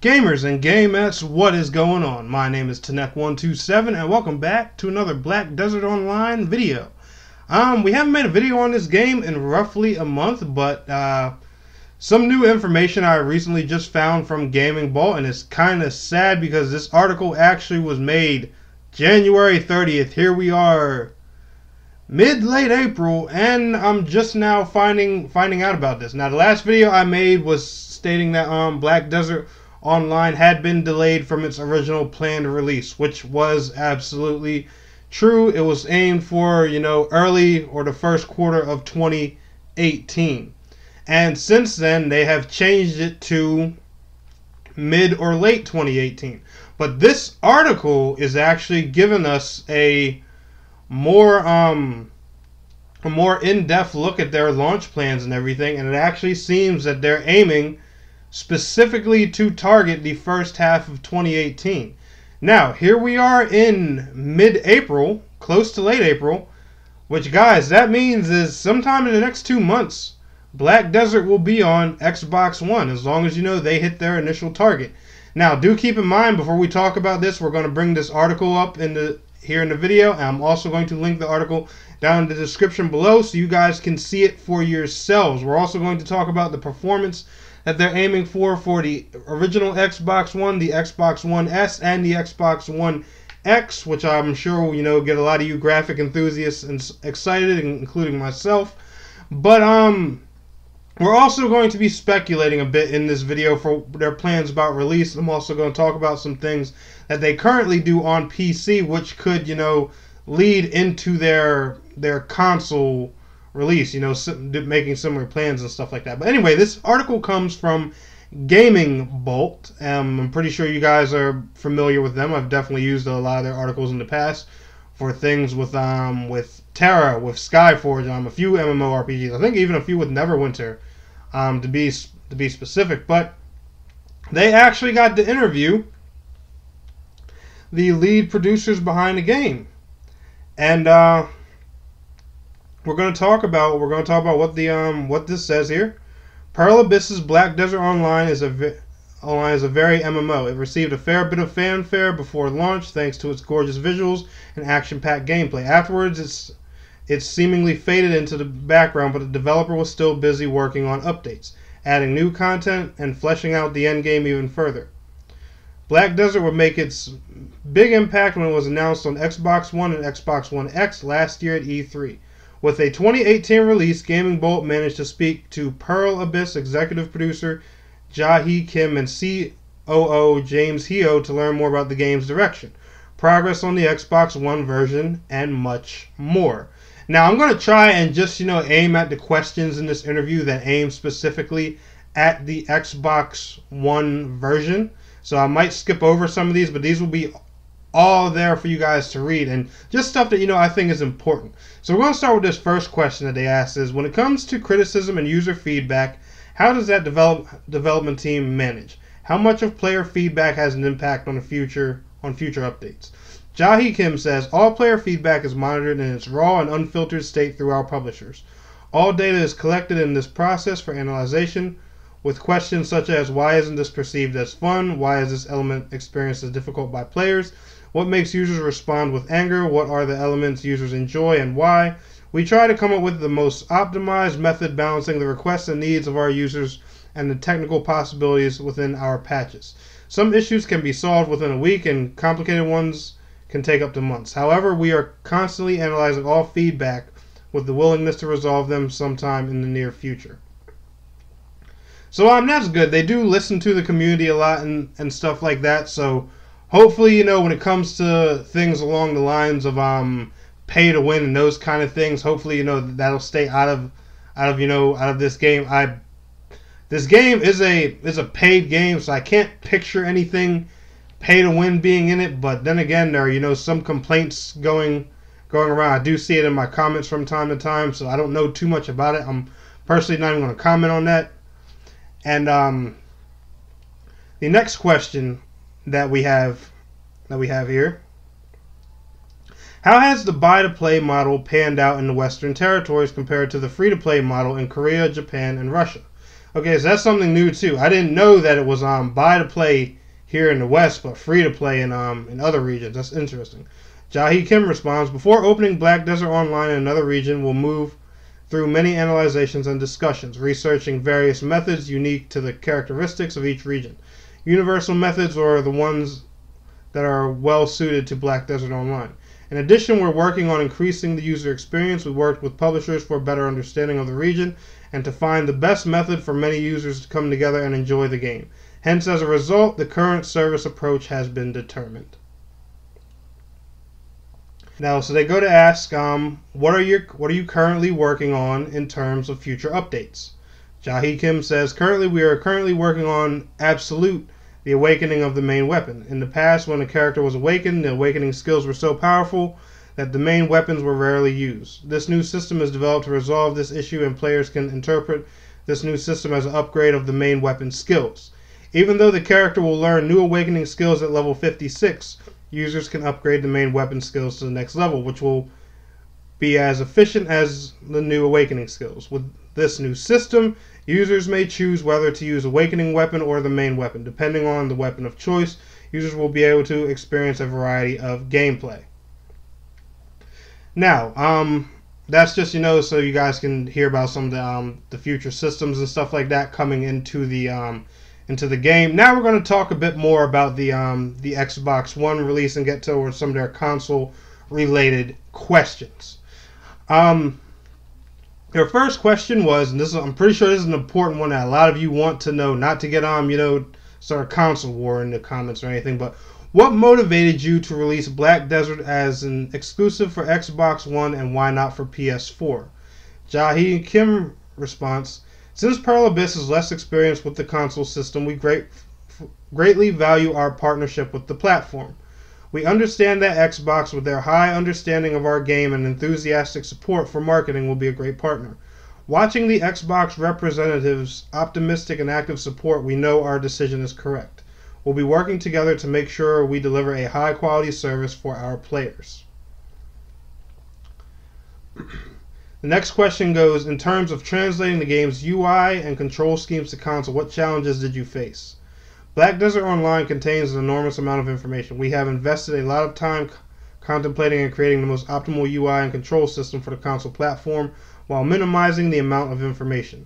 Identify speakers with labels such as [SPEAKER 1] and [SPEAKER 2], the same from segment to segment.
[SPEAKER 1] Gamers and gamettes, what is going on? My name is Tanek127 and welcome back to another Black Desert Online video. We haven't made a video on this game in roughly a month, but some new information I recently just found from Gaming Bolt, and it's kind of sad because this article actually was made January 30th. Here we are, mid-late April, and I'm just now finding out about this. Now, the last video I made was stating that Black Desert Online had been delayed from its original planned release, which was absolutely true. It was aimed for, early or the first quarter of 2018. And since then, they have changed it to mid or late 2018. But this article is actually giving us a more in-depth look at their launch plans and everything, and it actually seems that they're aiming specifically to target the first half of 2018. Now, here we are in mid-April, close to late April, which, guys, that means is sometime in the next 2 months, Black Desert will be on Xbox One, as long as, they hit their initial target. Now, do keep in mind, before we talk about this, we're going to bring this article up here in the video, and I'm also going to link the article down in the description below so you guys can see it for yourselves. We're also going to talk about the performance that they're aiming for the original Xbox One, the Xbox One S, and the Xbox One X, which I'm sure will, get a lot of you graphic enthusiasts excited, including myself. But we're also going to be speculating a bit in this video for their plans about release. I'm also going to talk about some things that they currently do on PC, which could, lead into their console release, making similar plans and stuff like that. But anyway, this article comes from Gaming Bolt. I'm pretty sure you guys are familiar with them. I've definitely used a lot of their articles in the past for things with Terra, with Skyforge, a few MMORPGs. I think even a few with Neverwinter, to be specific. But they actually got to interview the lead producers behind the game, and we're going to talk about what this says here. Pearl Abyss's Black Desert Online is a very MMO. It received a fair bit of fanfare before launch thanks to its gorgeous visuals and action-packed gameplay. Afterwards, it's seemingly faded into the background, but the developer was still busy working on updates, adding new content, and fleshing out the endgame even further. Black Desert would make its big impact when it was announced on Xbox One and Xbox One X last year at E3. With a 2018 release, Gaming Bolt managed to speak to Pearl Abyss executive producer Jae Kim and COO James Heo to learn more about the game's direction, progress on the Xbox One version, and much more. Now, I'm going to try and just, aim at the questions in this interview that aim specifically at the Xbox One version. So I might skip over some of these, but these will be all there for you guys to read, and just stuff that I think is important. So we're going to start with this first question that they asked is, when it comes to criticism and user feedback, how does that development team manage? How much of player feedback has an impact on future updates? Jae Kim says, all player feedback is monitored in its raw and unfiltered state through our publishers. All data is collected in this process for analyzation, with questions such as, why isn't this perceived as fun? Why is this element experienced as difficult by players? What makes users respond with anger? What are the elements users enjoy and why? We try to come up with the most optimized method balancing the requests and needs of our users and the technical possibilities within our patches. Some issues can be solved within a week and complicated ones can take up to months. However, we are constantly analyzing all feedback with the willingness to resolve them sometime in the near future. So that's good. They do listen to the community a lot and stuff like that. So hopefully, when it comes to things along the lines of pay to win and those kind of things, hopefully, that'll stay out of this game. This game is a paid game, so I can't picture anything pay to win being in it. But then again, there are some complaints going around. I do see it in my comments from time to time, so I don't know too much about it. I'm personally not even going to comment on that. And the next question that we have here: how has the buy-to-play model panned out in the Western territories compared to the free-to-play model in Korea, Japan, and Russia? Okay, so that's something new too. I didn't know that it was buy to play here in the West, but free to play in other regions. That's interesting. Jahi Kim responds, before opening Black Desert Online in another region, we'll move through many analyzations and discussions, researching various methods unique to the characteristics of each region. Universal methods are the ones that are well suited to Black Desert Online. In addition, we're working on increasing the user experience. We worked with publishers for a better understanding of the region and to find the best method for many users to come together and enjoy the game. Hence, as a result, the current service approach has been determined. Now, so they go to ask, what are you currently working on in terms of future updates? Jahi Kim says, we are currently working on Absolute, the awakening of the main weapon. In the past, when a character was awakened, the awakening skills were so powerful that the main weapons were rarely used. This new system is developed to resolve this issue, and players can interpret this new system as an upgrade of the main weapon skills. Even though the character will learn new awakening skills at level 56, users can upgrade the main weapon skills to the next level, which will be as efficient as the new awakening skills. With this new system, users may choose whether to use awakening weapon or the main weapon. Depending on the weapon of choice, users will be able to experience a variety of gameplay. Now, that's just, so you guys can hear about some of the future systems and stuff like that coming into the game. Now we're going to talk a bit more about the Xbox One release and get towards some of their console-related questions. Their first question was, and I'm pretty sure this is an important one that a lot of you want to know, not to get start a console war in the comments or anything, but what motivated you to release Black Desert as an exclusive for Xbox One and why not for PS4? Jahi Kim response, since Pearl Abyss is less experienced with the console system, we greatly value our partnership with the platform. We understand that Xbox, with their high understanding of our game and enthusiastic support for marketing, will be a great partner. Watching the Xbox representatives' optimistic and active support, we know our decision is correct. We'll be working together to make sure we deliver a high-quality service for our players. The next question goes, in terms of translating the game's UI and control schemes to console, what challenges did you face? Black Desert Online contains an enormous amount of information. We have invested a lot of time contemplating and creating the most optimal UI and control system for the console platform while minimizing the amount of information.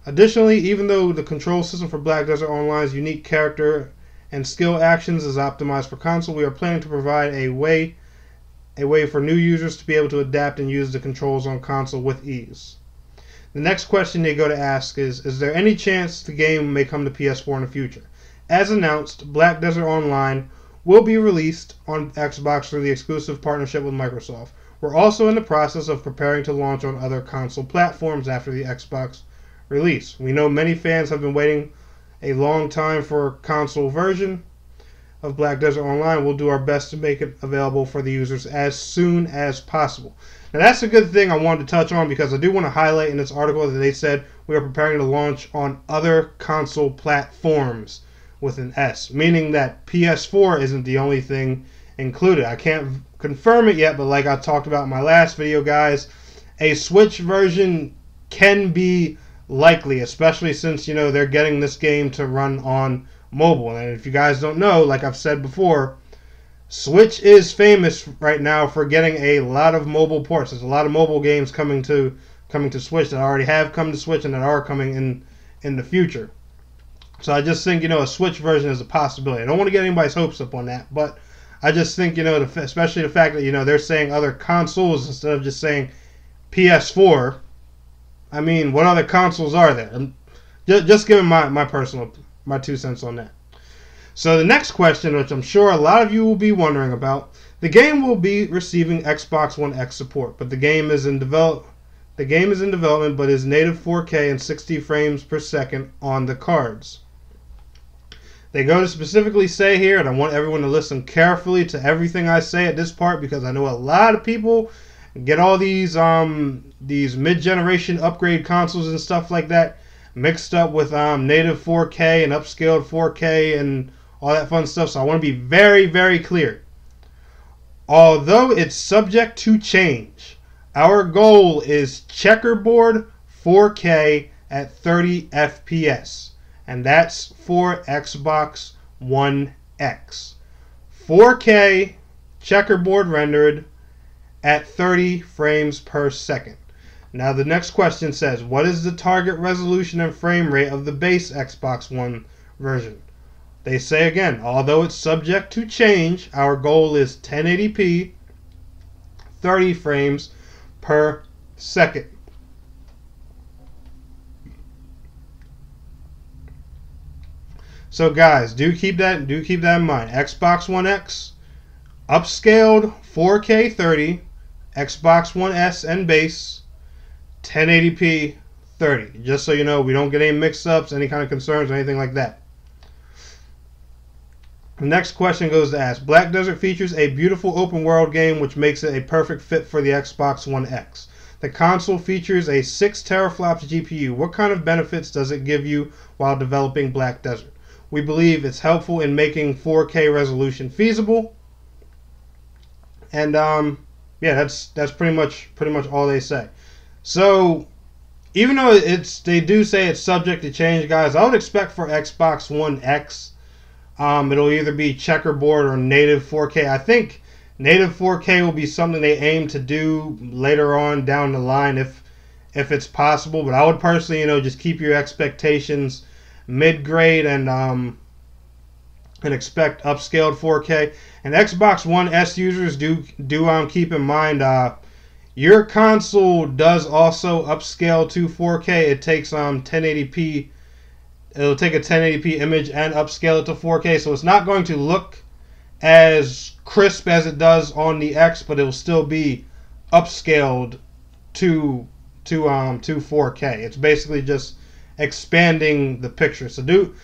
[SPEAKER 1] Additionally, even though the control system for Black Desert Online's unique character and skill actions is optimized for console, we are planning to provide a way for new users to be able to adapt and use the controls on console with ease. The next question they go to ask is there any chance the game may come to PS4 in the future? As announced, Black Desert Online will be released on Xbox through the exclusive partnership with Microsoft. We're also in the process of preparing to launch on other console platforms after the Xbox release. We know many fans have been waiting a long time for a console version of Black Desert Online. We'll do our best to make it available for the users as soon as possible. Now that's a good thing I wanted to touch on, because I do want to highlight in this article that they said we are preparing to launch on other console platforms with an S, meaning that PS4 isn't the only thing included. I can't confirm it yet, but like I talked about in my last video, guys, a Switch version can be likely, especially since, they're getting this game to run on mobile. And if you guys don't know, like I've said before, Switch is famous right now for getting a lot of mobile ports. There's a lot of mobile games coming to Switch that already have come to Switch and that are coming in the future. So I just think, a Switch version is a possibility. I don't want to get anybody's hopes up on that, but I just think, especially the fact that, they're saying other consoles instead of just saying PS4. I mean, what other consoles are there? I'm just giving my 2 cents on that. So the next question, which I'm sure a lot of you will be wondering about, the game will be receiving Xbox One X support, but the game is in development, but is native 4K and 60 frames per second on the cards. They go to specifically say here, and I want everyone to listen carefully to everything I say at this part, because I know a lot of people get all these mid-generation upgrade consoles and stuff like that mixed up with native 4K and upscaled 4K and all that fun stuff. So I want to be very, very clear. Although it's subject to change, our goal is checkerboard 4K at 30 FPS, and that's for Xbox One X. 4K checkerboard rendered at 30 frames per second. Now the next question says, what is the target resolution and frame rate of the base Xbox One version? They say again, although it's subject to change, our goal is 1080p, 30 frames per second. So guys, do keep that in mind. Xbox One X, upscaled 4K 30, Xbox One S and base, 1080p 30. Just so you know, we don't get any mix-ups, any kind of concerns, or anything like that. The next question goes to ask, Black Desert features a beautiful open world game which makes it a perfect fit for the Xbox One X. The console features a 6 teraflops GPU. What kind of benefits does it give you while developing Black Desert? We believe it's helpful in making 4K resolution feasible. And yeah, that's pretty much all they say. So even though they do say it's subject to change, guys, I would expect for Xbox One X, it'll either be checkerboard or native 4K. I think native 4K will be something they aim to do later on down the line if it's possible. But I would personally, just keep your expectations mid-grade and expect upscaled 4K. And Xbox One S users do keep in mind your console does also upscale to 4K. It takes 1080p. It'll take a 1080p image and upscale it to 4K, so it's not going to look as crisp as it does on the X, but it will still be upscaled to 4K. It's basically just expanding the picture. So do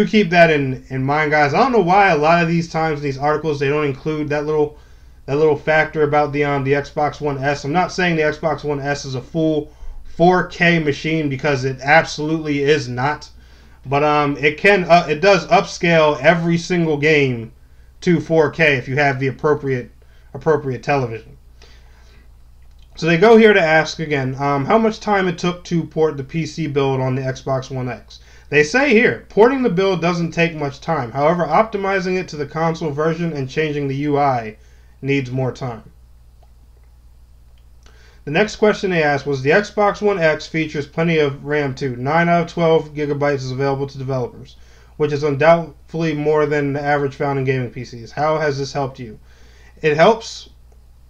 [SPEAKER 1] keep that in mind, guys. I don't know why a lot of these times in these articles they don't include that little factor about the Xbox One S. I'm not saying the Xbox One S is a full 4K machine, because it absolutely is not. But it does upscale every single game to 4K if you have the appropriate television. So they go here to ask again, how much time it took to port the PC build on the Xbox One X. They say here, porting the build doesn't take much time. However, optimizing it to the console version and changing the UI needs more time. The next question they asked was, the Xbox One X features plenty of RAM too. 9 out of 12 gigabytes is available to developers, which is undoubtedly more than the average found in gaming PCs. How has this helped you? It helps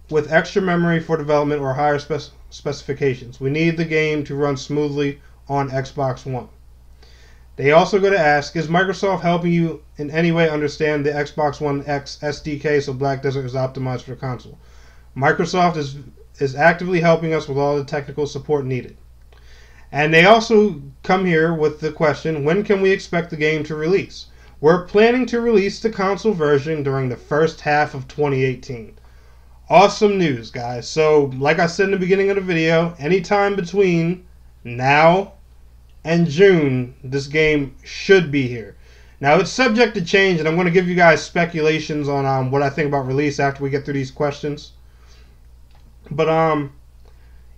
[SPEAKER 1] with extra memory for development or higher specifications. We need the game to run smoothly on Xbox One. They also go to ask, is Microsoft helping you in any way understand the Xbox One X SDK so Black Desert is optimized for the console? Microsoft is actively helping us with all the technical support needed. And they also come here with the question, when can we expect the game to release? We're planning to release the console version during the first half of 2018. Awesome news, guys. So, like I said in the beginning of the video, anytime between now and June, this game should be here. Now, it's subject to change, and I'm going to give you guys speculations on what I think about release after we get through these questions. But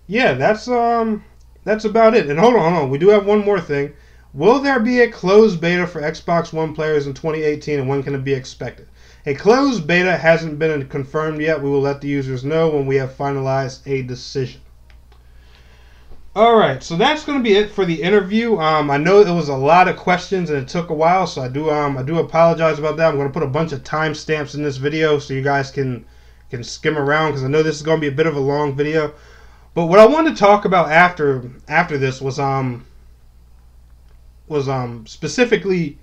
[SPEAKER 1] yeah, that's about it. And hold on, we do have one more thing. Will there be a closed beta for Xbox One players in 2018, and when can it be expected? A closed beta hasn't been confirmed yet. We will let the users know when we have finalized a decision. Alright, so that's going to be it for the interview. I know it was a lot of questions and it took a while, so I do apologize about that. I'm going to put a bunch of timestamps in this video so you guys can skim around, because I know this is going to be a bit of a long video. But what I wanted to talk about after this was specifically,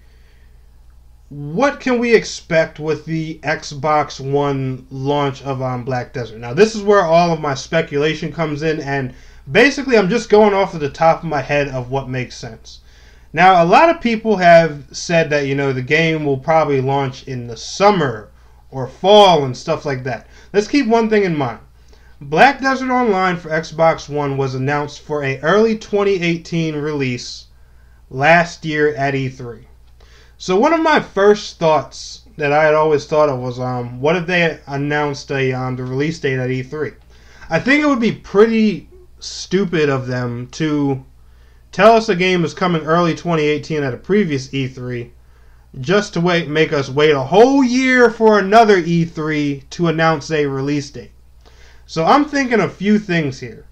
[SPEAKER 1] what can we expect with the Xbox One launch of Black Desert? Now, this is where all of my speculation comes in, and basically I'm just going off of the top of my head of what makes sense. Now, a lot of people have said that, the game will probably launch in the summer or fall and stuff like that. Let's keep one thing in mind. Black Desert Online for Xbox One was announced for an early 2018 release last year at E3. So one of my first thoughts that I had always thought of was, what if they announced the release date at E3? I think it would be pretty stupid of them to tell us a game is coming early 2018 at a previous E3, just to make us wait a whole year for another E3 to announce a release date. So I'm thinking a few things here.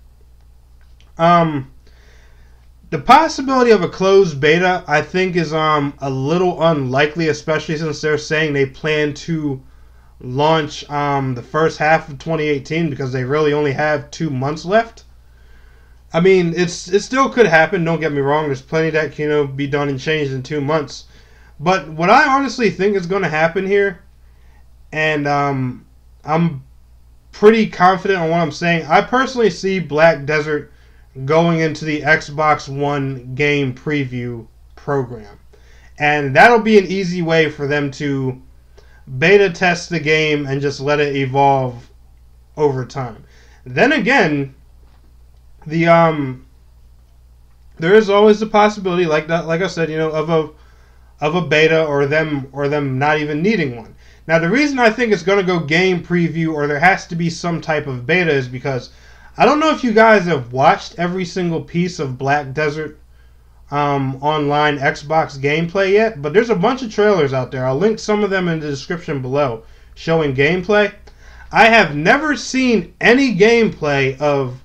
[SPEAKER 1] The possibility of a closed beta, I think, is a little unlikely, especially since they're saying they plan to launch the first half of 2018 because they really only have 2 months left. I mean, it still could happen. Don't get me wrong. There's plenty that can be done and changed in 2 months. But what I honestly think is going to happen here, and I'm pretty confident on what I'm saying. I personally see Black Desert going into the Xbox One game preview program. And that'll be an easy way for them to beta test the game and just let it evolve over time. Then again, there is always the possibility, like I said, of a beta or them not even needing one. Now, the reason I think it's going to go game preview or there has to be some type of beta is because I don't know if you guys have watched every single piece of Black Desert online Xbox gameplay yet, but there's a bunch of trailers out there. I'll link some of them in the description below showing gameplay. I have never seen any gameplay of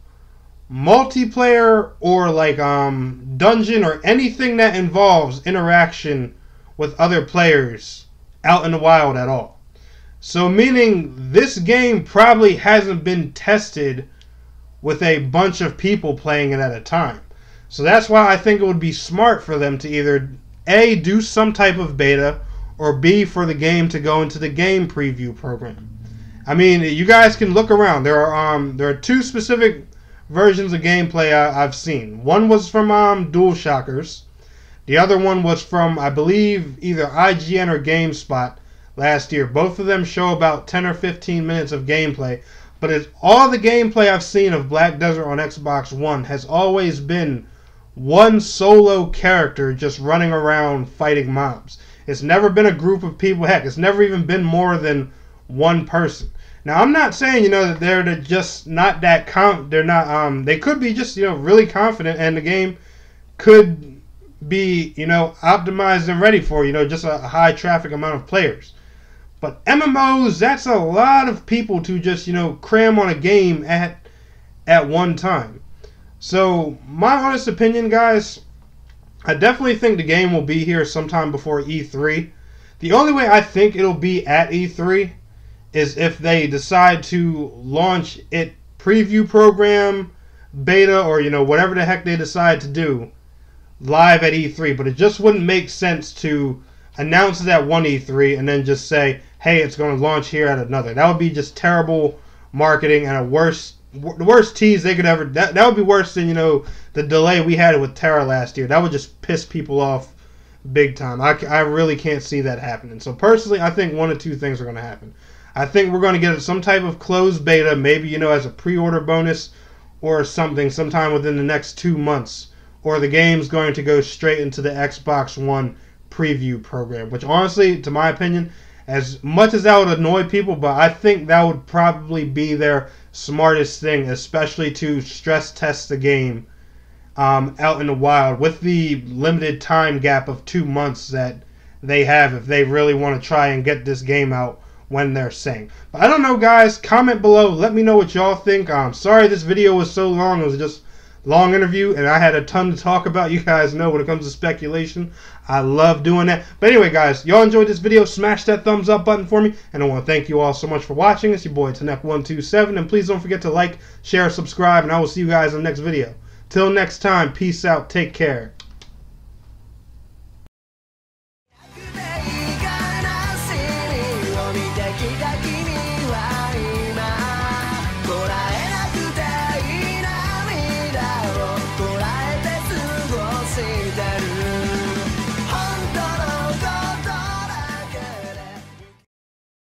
[SPEAKER 1] multiplayer or like dungeon or anything that involves interaction with other players out in the wild at all. So meaning this game probably hasn't been tested with a bunch of people playing it at a time. So that's why I think it would be smart for them to either A, do some type of beta, or B, for the game to go into the game preview program. I mean, you guys can look around. There are 2 specific versions of gameplay I've seen. One was from DualShockers. The other one was from, I believe, either IGN or GameSpot last year. Both of them show about 10 or 15 minutes of gameplay. But it's all the gameplay I've seen of Black Desert on Xbox One has always been one solo character just running around fighting mobs. It's never been a group of people. Heck, it's never even been more than one person. Now, I'm not saying, that they're just not that they're not they could be just, really confident and the game could be, optimized and ready for, just a high traffic amount of players. But MMOs, that's a lot of people to just, cram on a game at one time. So, my honest opinion, guys, I definitely think the game will be here sometime before E3. The only way I think it'll be at E3 is if they decide to launch it preview program, beta, or, whatever the heck they decide to do live at E3. But it just wouldn't make sense to announce it at one E3 and then just say, hey, it's going to launch here at another. That would be just terrible marketing and the worst tease they could ever. That would be worse than the delay we had with Terra last year. That would just piss people off big time. I really can't see that happening. So personally, I think one of 2 things are going to happen. I think we're going to get some type of closed beta, maybe as a pre-order bonus or something, sometime within the next 2 months, or the game's going to go straight into the Xbox One preview program. Which honestly, to my opinion, as much as that would annoy people, but I think that would probably be their smartest thing, especially to stress test the game out in the wild with the limited time gap of 2 months that they have if they really want to try and get this game out when they're saying. But I don't know, guys. Comment below. Let me know what y'all think. Sorry this video was so long. It was just long interview, and I had a ton to talk about. You guys know when it comes to speculation, I love doing that. But anyway, guys, y'all enjoyed this video, smash that thumbs up button for me, and I want to thank you all so much for watching. It's your boy Tanek127, and please don't forget to like, share, subscribe, and I will see you guys in the next video. Till next time, peace out, take care.